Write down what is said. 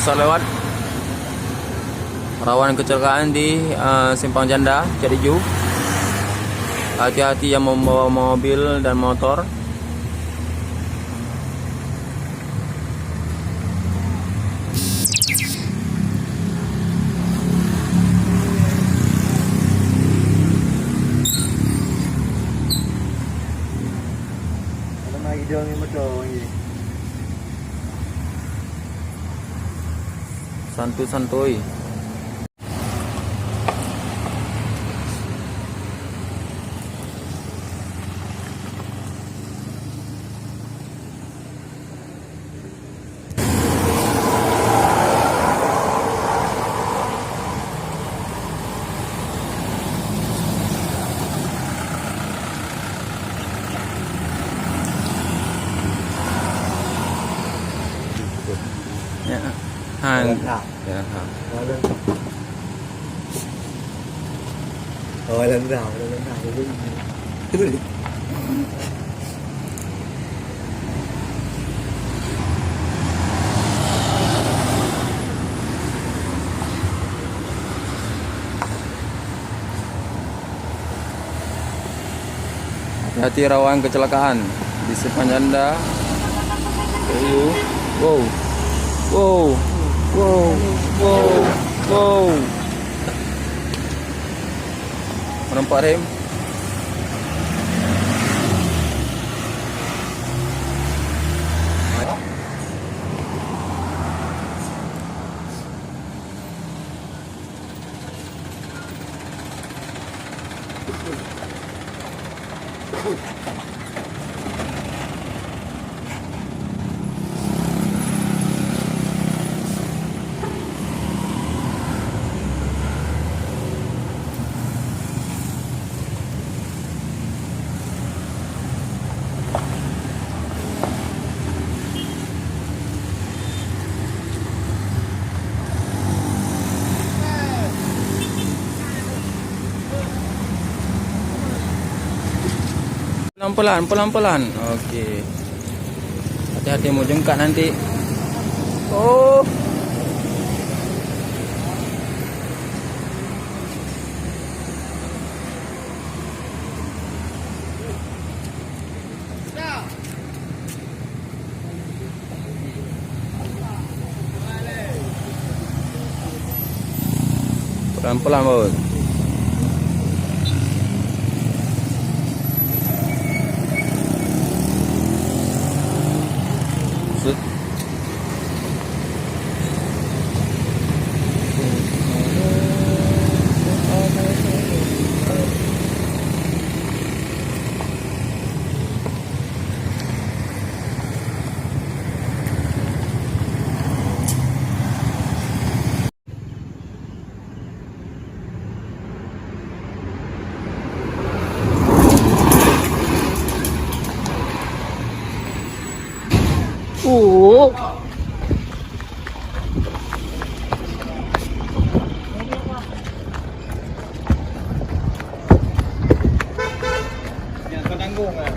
besar lewat. Rawan kecelakaan di Simpang Janda, Cariju. Hati-hati yang membawa mobil dan motor. Santuy-santuy. Ya, jalan thẳng. Lần nào cũng đi. Hati-hati rawan kecelakaan di Simpang Janda. Wow. Wow. Wow. Wow. Wow. Nampak rem? Pelan-pelan. Okey. Hati-hati mau jengkat nanti. Oh. Pelan-pelan, bos. Jangan tanggung lah.